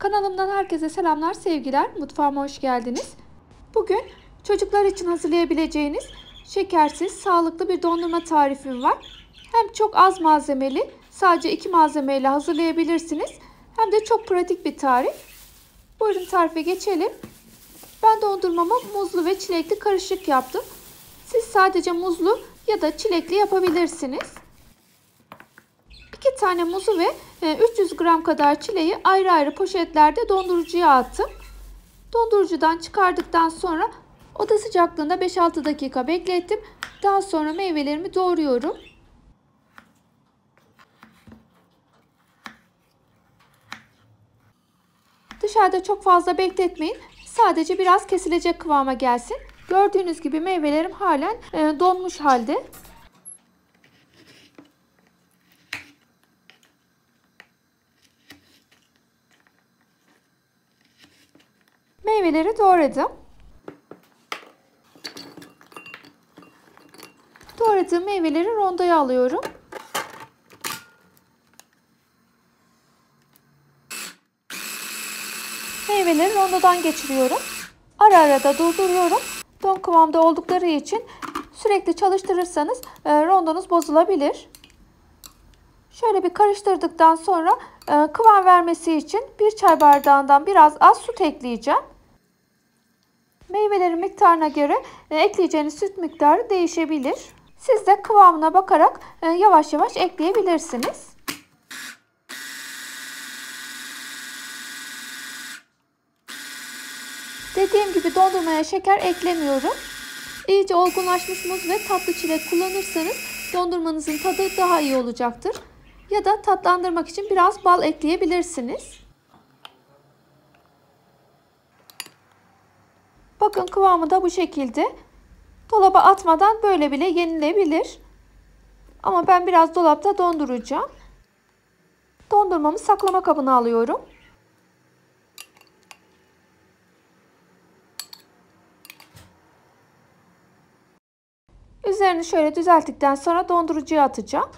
Kanalımdan herkese selamlar, sevgiler. Mutfağıma hoş geldiniz. Bugün çocuklar için hazırlayabileceğiniz şekersiz, sağlıklı bir dondurma tarifim var. Hem çok az malzemeli, sadece 2 malzemeyle hazırlayabilirsiniz. Hem de çok pratik bir tarif. Buyurun tarife geçelim. Ben dondurmamı muzlu ve çilekli karışık yaptım. Siz sadece muzlu ya da çilekli yapabilirsiniz. 2 tane muzu ve 300 gram kadar çileği ayrı ayrı poşetlerde dondurucuya attım. Dondurucudan çıkardıktan sonra oda sıcaklığında 5-6 dakika beklettim. Daha sonra meyvelerimi doğruyorum. Dışarıda çok fazla bekletmeyin. Sadece biraz kesilecek kıvama gelsin. Gördüğünüz gibi meyvelerim halen donmuş halde. Meyveleri doğradım. Doğradığım meyveleri rondoya alıyorum. Meyveleri rondodan geçiriyorum. Ara ara da durduruyorum. Don kıvamda oldukları için sürekli çalıştırırsanız rondonuz bozulabilir. Şöyle bir karıştırdıktan sonra kıvam vermesi için 1 çay bardağından biraz az süt ekleyeceğim. Meyvelerin miktarına göre ekleyeceğiniz süt miktarı değişebilir. Siz de kıvamına bakarak yavaş yavaş ekleyebilirsiniz. Dediğim gibi dondurmaya şeker eklemiyorum. İyice olgunlaşmış muz ve tatlı çilek kullanırsanız dondurmanızın tadı daha iyi olacaktır. Ya da tatlandırmak için biraz bal ekleyebilirsiniz. Bakın kıvamı da bu şekilde. Dolaba atmadan böyle bile yenilebilir. Ama ben biraz dolapta donduracağım. Dondurmamı saklama kabına alıyorum. Üzerini şöyle düzelttikten sonra dondurucuya atacağım.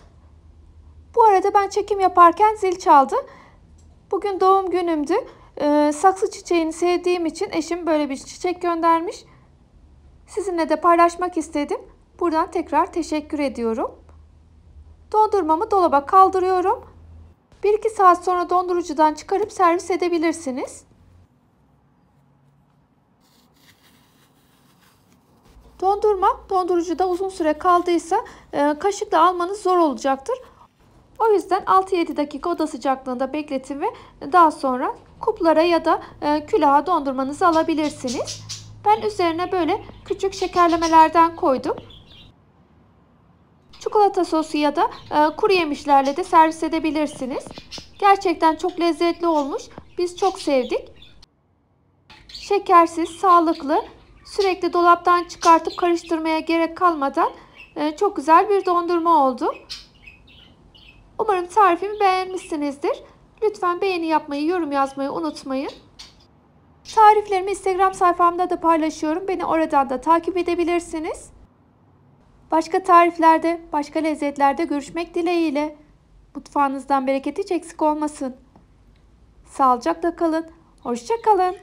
Bu arada ben çekim yaparken zil çaldı. Bugün doğum günümdü. Saksı çiçeğini sevdiğim için eşim böyle bir çiçek göndermiş. Sizinle de paylaşmak istedim. Buradan tekrar teşekkür ediyorum. Dondurmamı dolaba kaldırıyorum. 1-2 saat sonra dondurucudan çıkarıp servis edebilirsiniz. Dondurma dondurucuda uzun süre kaldıysa kaşıkla almanız zor olacaktır. O yüzden 6-7 dakika oda sıcaklığında bekletin ve daha sonra kuplara ya da külaha dondurmanızı alabilirsiniz. Ben üzerine böyle küçük şekerlemelerden koydum. Çikolata sosu ya da kuru yemişlerle de servis edebilirsiniz. Gerçekten çok lezzetli olmuş. Biz çok sevdik. Şekersiz, sağlıklı, sürekli dolaptan çıkartıp karıştırmaya gerek kalmadan çok güzel bir dondurma oldu. Umarım tarifimi beğenmişsinizdir. Lütfen beğeni yapmayı, yorum yazmayı unutmayın. Tariflerimi Instagram sayfamda da paylaşıyorum. Beni oradan da takip edebilirsiniz. Başka tariflerde, başka lezzetlerde görüşmek dileğiyle. Mutfağınızdan bereket hiç eksik olmasın. Sağlıcakla kalın. Hoşça kalın.